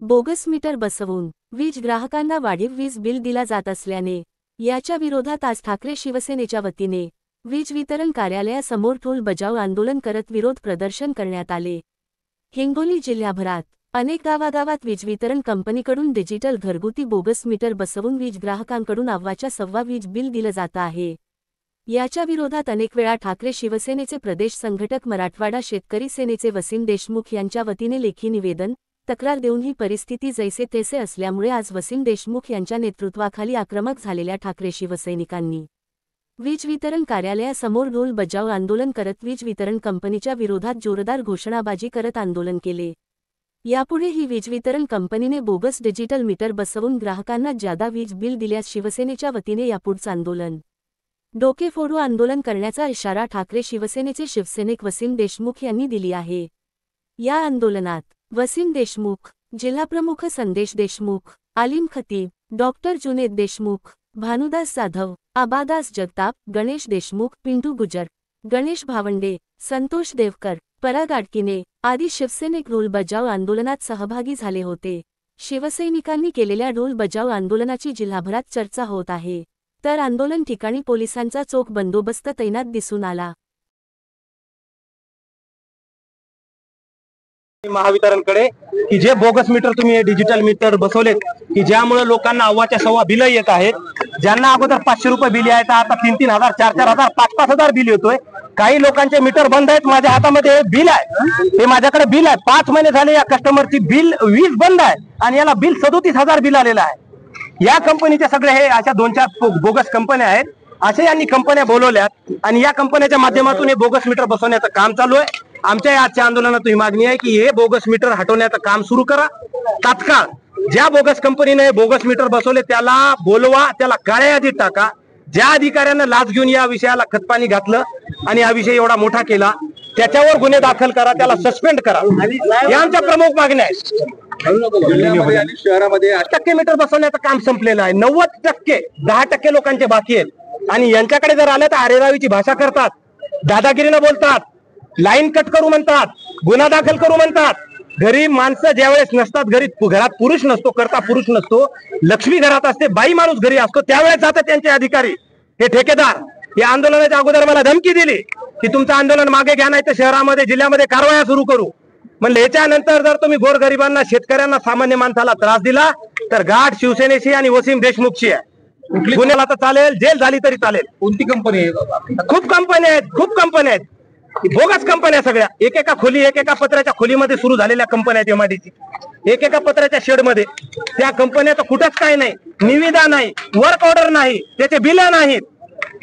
Bogus metre बसवून वीज ग्राहकांना वाढीव वीज बिल दिला जात असल्याने याच्या विरोधात आज ठाकरे शिवसेनेच्या वतीने वीज वितरण कार्यालयासमोर ढोल बजाव आंदोलन करत विरोध प्रदर्शन करण्यात आले। हिंगोली जिल्ह्याभरात अनेक गावागावात वीज वितरण कंपनीकडून डिजिटल घरगुती बोगस मीटर बसवून वीज ग्राहकांकडून अव्वाच्या सव्वा वीज बिल दिलं जात आहे। याच्या विरोधात अनेक वेळा ठाकरे शिवसेनेचे प्रदेश संघटक मराठवाडा शेतकरी सेनेचे वसीम देशमुख यांच्या वतीने लेखी निवेदन तक्रार देऊन ही परिस्थिती जैसे तैसे असल्यामुळे आज वसीम देशमुख यांच्या नेतृत्वाखाली आक्रमक झालेल्या ठाकरे शिवसैनिकांनी वीज वितरण कार्यालयासमोर ढोल बजाव आंदोलन करत वीज वितरण कंपनीच्या विरोधात जोरदार घोषणाबाजी करत आंदोलन केले। यापुढे ही वीज वितरण कंपनीने बोगस डिजिटल मीटर बसवून ग्राहकांना जादा वीज बिल दिल्यास शिवसेनेच्या वतीने यापुढचं आंदोलन डोकेफोडू आंदोलन करण्याचा इशारा ठाकरे शिवसेनेचे शिवसैनिक वसीम देशमुख यांनी दिली आहे। या आंदोलनात वसीम देशमुख, जिल्हाप्रमुख संदेश देशमुख, आलिम खतीब, डॉक्टर जुनेद देशमुख, भानुदास जाधव, आबादास जगताप, गणेश देशमुख, पिंटू गुजर, गणेश भावंडे, संतोष देवकर, पराग आडकिने आदी शिवसैनिक ढोल बजाव आंदोलनात सहभागी झाले होते। शिवसैनिकांनी केलेल्या ढोल बजाव आंदोलनाची जिल्हाभरात चर्चा होत आहे, तर आंदोलन ठिकाणी पोलिसांचा चोख बंदोबस्त तैनात दिसून आला। महावितरणकडे की जे बोगस मीटर तुम्ही डिजिटल मीटर बसवलेत की ज्यामुळे लोकांना अव्वाच्या सव्वा बिल येत आहेत, ज्यांना अगोदर 500 रुपये बिल यायचं आता 3-3 हजार 4-4 हजार 5-5 हजार बिल येतोय। काही लोकांचे मीटर बंद आहेत, माझ्या हातामध्ये बिल आहे, हे माझ्याकडे बिल आहे, 5 महिने झाले या कस्टमरची बिल वीज बंद आहे आणि याला बिल 37,000 बिल आलेलं आहे। या कंपनीचे सगळे हे अशा 2-4 बोगस कंपन्या आहेत, असे यांनी कंपन्या बोलवल्यात आणि या कंपन्याच्या माध्यमातून हे बोगस मीटर बसवण्याचं काम चालू आहे। आमच्या आजच्या आंदोलनात ही मागणी आहे की हे बोगस मीटर हटवण्याचं काम सुरू करा तात्काळ। ज्या बोगस कंपनीने बोगस मीटर बसवले त्याला बोलवा, त्याला काळ्या यादीत टाका। ज्या अधिकाऱ्यांना लाच घेऊन या विषयाला खतपाणी घातलं आणि हा विषय एवढा मोठा केला त्याच्यावर गुन्हे दाखल करा, त्याला सस्पेंड करा, या आमच्या प्रमुख मागण्या आहेत। शहरामध्ये 8% मीटर बसवण्याचं काम संपलेलं आहे, 90%, 10% लोकांचे बाकी आहेत आणि यांच्याकडे जर आले तर अरेरावीची भाषा करतात, दादागिरीनं बोलतात, लाईन कट करू म्हणतात, गुन्हा दाखल करू म्हणतात। गरीब माणसं ज्यावेळेस नसतात, घरात पुरुष नसतो, करता पुरुष नसतो, लक्ष्मी घरात असते, बाई माणूस घरी असतो, त्यावेळेस जातात त्यांचे अधिकारी हे ठेकेदार। या आंदोलनाच्या अगोदर मला धमकी दिली की तुमचं आंदोलन मागे घ्या नाही तर शहरामध्ये जिल्ह्यामध्ये कारवाया सुरू करू। म्हणलं याच्यानंतर जर तुम्ही गोरगरिबांना, शेतकऱ्यांना, सामान्य माणसाला त्रास दिला तर गाठ शिवसेनेशी आणि वसीम देशमुखशी आहे। गुन्ह्याला तर चालेल, जेल झाली तरी चालेल। कोणती कंपनी आहे? खूप कंपन्या आहेत, खूप कंपन्या आहेत, बोगस कंपन्या सगळ्या, एकेका पत्र्याच्या खोलीमध्ये सुरू झालेल्या कंपन्या आहेत। एमआयडीसी एकेका पत्र्याच्या शेडमध्ये, त्या कंपन्याचं कुठंच काही नाही, निविदा नाही, वर्क ऑर्डर नाही, त्याचे बिल नाहीत।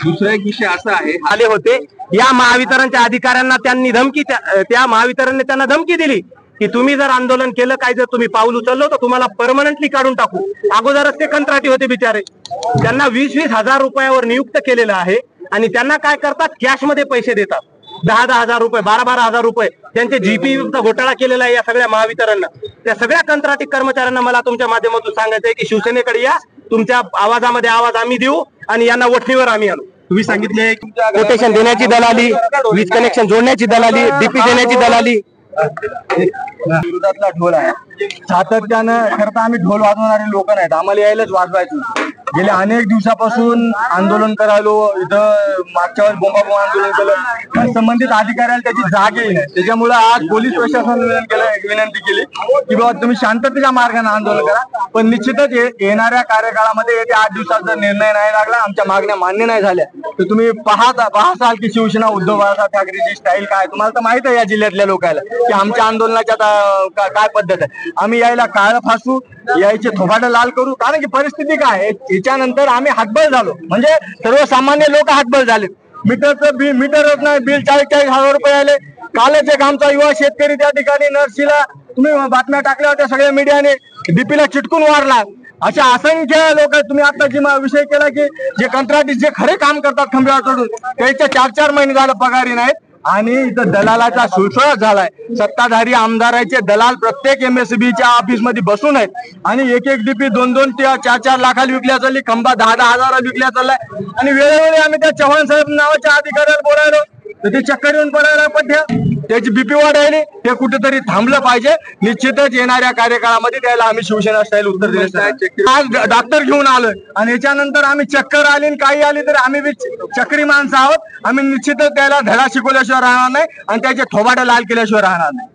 दुसरा एक विषय असा आहे, आले होते या महावितरणच्या अधिकाऱ्यांना त्यांनी धमकी, त्या महावितरणने त्यांना धमकी दिली की तुम्ही जर आंदोलन केलं, काय जर तुम्ही पाऊल उचललं तर तुम्हाला परमनंटली काढून टाकू। अगोदरच ते कंत्राटी होते बिचारे, त्यांना 20-20 हजार रुपयावर नियुक्त केलेलं आहे आणि त्यांना काय करतात, कॅश मध्ये पैसे देतात, 10-10 हजार रुपये, 12-12 हजार रुपये, त्यांचे जीपी घोटाळा केलेला आहे या सगळ्या महावितरणनं। त्या सगळ्या कंत्राटी कर्मचाऱ्यांना मला तुमच्या माध्यमातून सांगायचं आहे की शिवसेनेकडे या, तुमच्या आवाजामध्ये आवाज आम्ही देऊ आणि यांना वठणीवर आम्ही आणू। तुम्ही सांगितले कोटेशन देण्याची दलाली, वीज कनेक्शन जोडण्याची दलाली, डीपी देण्याची दलाली, विरोधातला ढोल आहे। सातत्यानं खरं तर आम्ही ढोल वाजवणारे लोक नाहीत, आम्हाला यायलाच वाजवायचं। गेल्या अनेक दिवसापासून आंदोलन करायलो, इथं मागच्या वेळेस बोंबाबोंब आंदोलन केलं, पण संबंधित अधिकाऱ्याला त्याची जाग येईल, त्याच्यामुळे आज पोलीस प्रशासनाला विनंती केली की बाबा तुम्ही शांततेच्या मार्गाने आंदोलन करा, पण निश्चितच येणाऱ्या कार्यकाळामध्ये येत्या 8 दिवसात जर निर्णय नाही लागला, आमच्या मागण्या मान्य नाही झाल्या तर तुम्ही पाहसाल की शिवसेना उद्धव बाळासाहेब ठाकरेची स्टाईल काय। तुम्हाला तर माहित आहे या जिल्ह्यातल्या लोकांना की आमच्या आंदोलनाच्या काय पद्धत आहे। आम्ही यायला काळ फासू, यायचे थोबाडं लाल करू, कारण की परिस्थिती काय, याच्यानंतर आम्ही हातबल झालो, म्हणजे सर्वसामान्य लोक हातबल झाले। मीटरच नाही, बिल 40-40 हजार रुपये आले। कालच एक आमचा युवा शेतकरी त्या ठिकाणी नर्सीला तुम्ही बातम्या टाकल्या होत्या सगळ्या मीडियाने, डीपीला चिटकून वारला। अशा असंख्य लोक, तुम्ही आता जी विषय केला की जे कंत्राटी जे खरे काम करतात खांब्यावर चढून, त्याचे 4-4 महिने झालं पगारी नाहीत आणि इथं दलालाचा सुळसुळाट झालाय। सत्ताधारी आमदाराचे दलाल प्रत्येक एमएसबीच्या ऑफिस मध्ये बसून आहेत आणि एक डीपी 2-2 ते 4-4 लाखाला विकल्या चालली, खंबा 10-10 हजाराला विकल्या चाललाय आणि वेळोवेळी आम्ही त्या चव्हाण साहेब नावाच्या अधिकाऱ्याला बोलायलो तर ते चक्कर येऊन पडायला पठ्या त्याची बीपी वाढायली, हे कुठेतरी थांबलं पाहिजे. निश्चितच येणाऱ्या कार्यकाळामध्ये त्याला आम्ही शिवसेना स्टाईल उत्तर दिले. आज डॉक्टर घेऊन आलोय आणि याच्यानंतर आम्ही चक्कर आली आणि काही आली तरी आम्ही बी चक्री माणसं आहोत. आम्ही निश्चितच त्याला धडा शिकवल्याशिवाय राहणार नाही आणि त्याचे थोबाडे लाल केल्याशिवाय राहणार नाही.